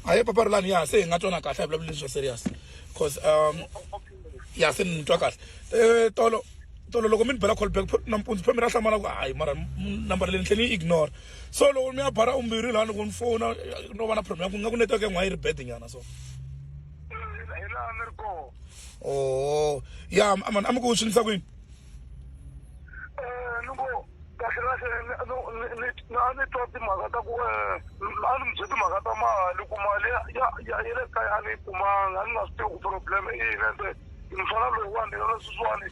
Aye paparulani ya se ngatona kahle a vulavula serious because ya se ni twa kahle tolo loko mi bela call back nampundzu phe mi ra hlamala ku hayi mara number leyi ni tlhela ni ignore so loko mi ya bara umbirhi laha loko ni fona no va na problem ya ku nga ku network n'wana yi ri bad nyana so oh ya man a mi ku shinisa kwini ni twa timhaka ta ku a ni mi byeli timhaka ta mali ku mali ya le kaya a ni yi kumanga a ni nga swi tivi ku problem i yini ende mfana loyiwani ni na sweswiwani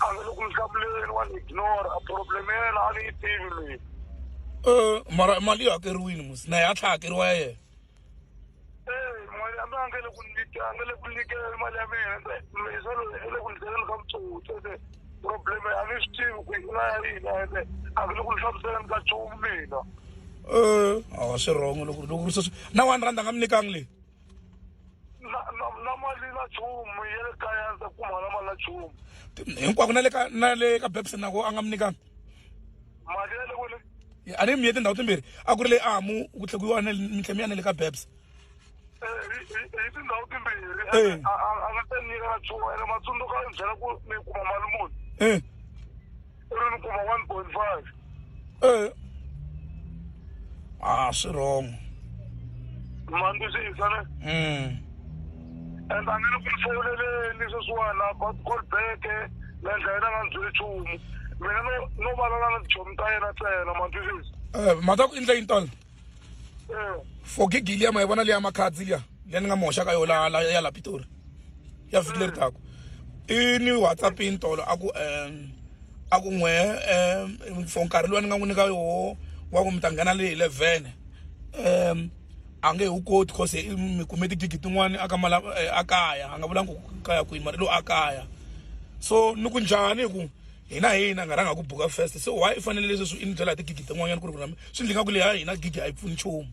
a nga le ku ni hlamuleni wa ni ignore a problem ya yena a ni yi tivi leyi mara mali yi hakeriwini musi na ya tlha hakeriwa ya yena mali a mi a nga le ku nyikeni mali ya mina ende misa loyi i le ku ni tlheleni ka vutsotsi ende problem a ni swi tivi ku na ya yina ende a nga le ku ni hlamuseleni ka nchumu mina awa swi wrong loko ri sweswi na 1 rand a nga mi nikangi leyi na mali na nchumu ya le kaya ndza kuma na mali na nchumu hinkwako na le ka Babs nako a nga mi nikangi mali ya le kwele a ni mi ye tindhawu timbirhi a ku ri leyi amu ku tlhekiwa mi tlhe mi ya na le ka Babs hi tindhawu timbirhi a nga ta nyika na nchumu ene matsundzuka ni byela ku ni kuma mali muni ri ni kuma 1.5 swi wrong mani twisisane and a nga le ku ni fowuneleni sweswiwani a call back na ndlela nga ni byeli nchumu mina no valana na tichomi ta yena ntsena mani twisisa mata ku endla yini tala for gigi liya ma yi vona liya makhadzi liya ni nga mi hoxa ka yona ya la Pitori ya vhiki leri tako i ni WhatsApp ini tolo a ku n'we for nkarhi lowu ni nga n'wi nyika yoho wa ku mi ta nghena le 11 a nge wu koti cause mi kume tigigi tin'wani a kaya a nga vulangi ku kaya kwini mara lo a kaya so ni ku njhani ku hina nga rhanga ku buka first so why i fanele leswi i ni byela tigigi tin'wanyani ku ri kuna swi ndli nga ku leha hina gigi a yi pfuni nchumu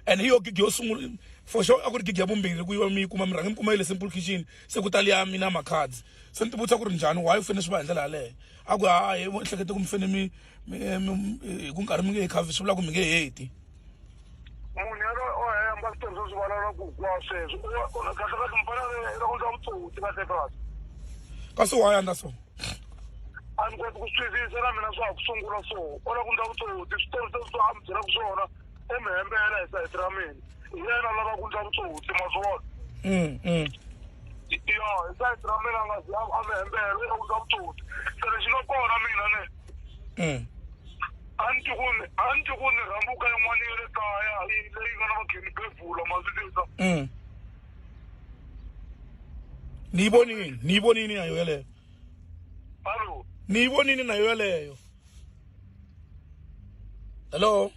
and hiyo gigi yo sungula for sure a ku ri gigi ya vumbirhi ku yiva mi yi kuma mi rhange mi kuma yi le Simple Kitchen se ku taliya mina makhadzi se ni ti vutisa ku ri njhani why u fanele swi va hi ndlela yaleyo a ku hayi vo hlekete ku mi fanele hi ku nkarhi mi nge hi khavi swi vula ku mi nge heti munhu yalo o hemba switirhiso swi valana ku kwa sweswo kahlekahle mfanele loko ndza vutsotsi kahle kahle kasi why anda so a ni koti ku swi twisisa na mina swa ha ku sungula so o la ku ndza vutsotsi switori sweswo a mi byelaka swona emihembela hi sayiti ra mina hi yena lava ku ndza vutsotsi maswona yo hi sayiti ra mina a nga zi a mi hembela eka ku ndza vutsotsi se lexi nga kona mina ne a ni ti ku ni rhambuka yin'wana ya le kaya leyi nga na vakheni bevula maswitisa ni yi vonini na yo yeleyo hallo ni yi vonini na yo yeleyo hello